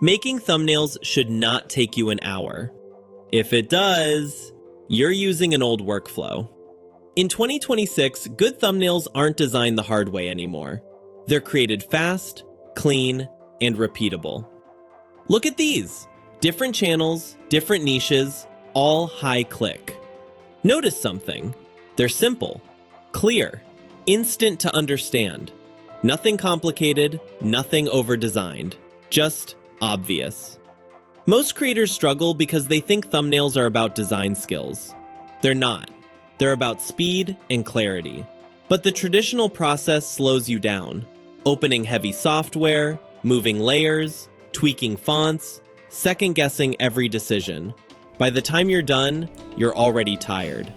Making thumbnails should not take you an hour. If it does, you're using an old workflow. In 2026, good thumbnails aren't designed the hard way anymore. They're created fast, clean, and repeatable. Look at these. Different channels, different niches, all high click. Notice something. They're simple, clear, instant to understand. Nothing complicated, nothing over-designed. Just obvious. Most creators struggle because they think thumbnails are about design skills. They're not. They're about speed and clarity. But the traditional process slows you down. Opening heavy software, moving layers, tweaking fonts, second-guessing every decision. By the time you're done, you're already tired.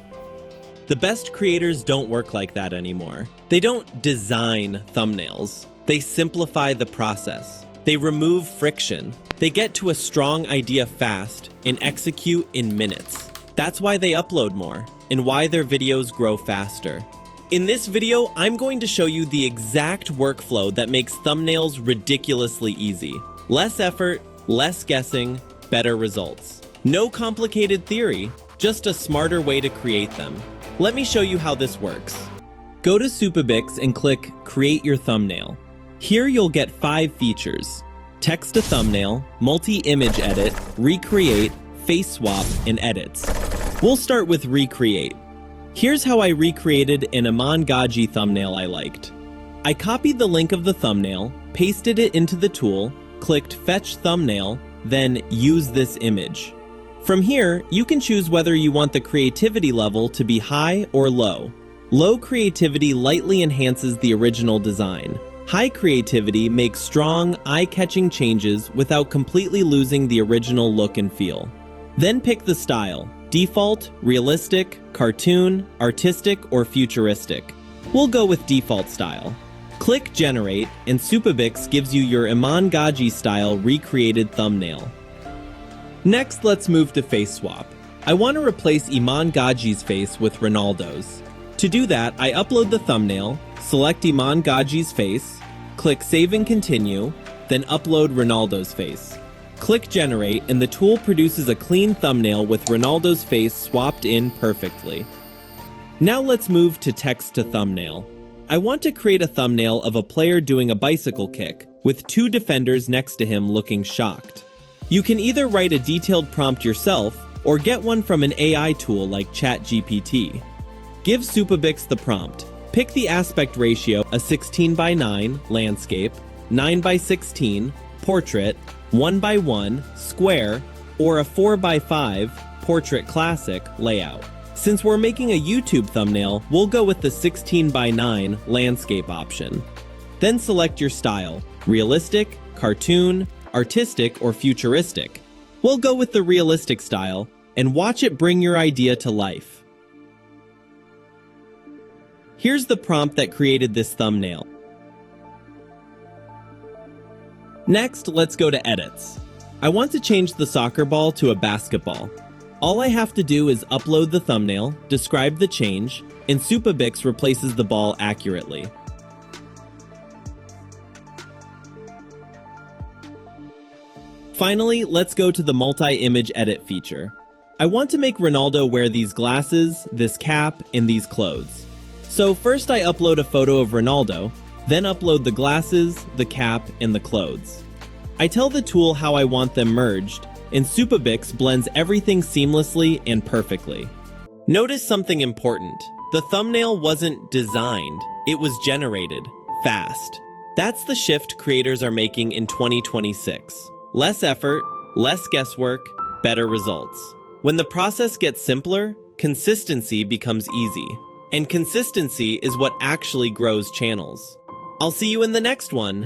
The best creators don't work like that anymore. They don't design thumbnails. They simplify the process. They remove friction. They get to a strong idea fast and execute in minutes. That's why they upload more and why their videos grow faster. In this video, I'm going to show you the exact workflow that makes thumbnails ridiculously easy. Less effort, less guessing, better results. No complicated theory, just a smarter way to create them. Let me show you how this works. Go to Supabix and click Create Your Thumbnail. Here you'll get 5 features: text to thumbnail, multi-image edit, recreate, face swap, and edits. We'll start with recreate. Here's how I recreated an Iman Gaji thumbnail I liked. I copied the link of the thumbnail, pasted it into the tool, clicked Fetch Thumbnail, then Use this image. From here, you can choose whether you want the creativity level to be high or low. Low creativity lightly enhances the original design. High creativity makes strong, eye-catching changes without completely losing the original look and feel. Then pick the style: default, realistic, cartoon, artistic, or futuristic. We'll go with default style. Click Generate, and Supabix gives you your Iman Gaji style recreated thumbnail. Next, let's move to face swap. I want to replace Iman Gaji's face with Ronaldo's. To do that, I upload the thumbnail, select Iman Gaji's face, click Save and Continue, then upload Ronaldo's face. Click Generate, and the tool produces a clean thumbnail with Ronaldo's face swapped in perfectly. Now let's move to text to thumbnail. I want to create a thumbnail of a player doing a bicycle kick, with 2 defenders next to him looking shocked. You can either write a detailed prompt yourself, or get one from an AI tool like ChatGPT. Give Supabix the prompt. Pick the aspect ratio: a 16:9 landscape, 9:16 portrait, 1:1 square, or a 4:5 portrait classic layout. Since we're making a YouTube thumbnail, we'll go with the 16:9 landscape option. Then select your style: realistic, cartoon, artistic, or futuristic. We'll go with the realistic style and watch it bring your idea to life. Here's the prompt that created this thumbnail. Next, let's go to edits. I want to change the soccer ball to a basketball. All I have to do is upload the thumbnail, describe the change, and Supabix replaces the ball accurately. Finally, let's go to the multi-image edit feature. I want to make Ronaldo wear these glasses, this cap, and these clothes. So first I upload a photo of Ronaldo, then upload the glasses, the cap, and the clothes. I tell the tool how I want them merged, and Supabix blends everything seamlessly and perfectly. Notice something important. The thumbnail wasn't designed, it was generated, fast. That's the shift creators are making in 2026. Less effort, less guesswork, better results. When the process gets simpler, consistency becomes easy. And consistency is what actually grows channels. I'll see you in the next one.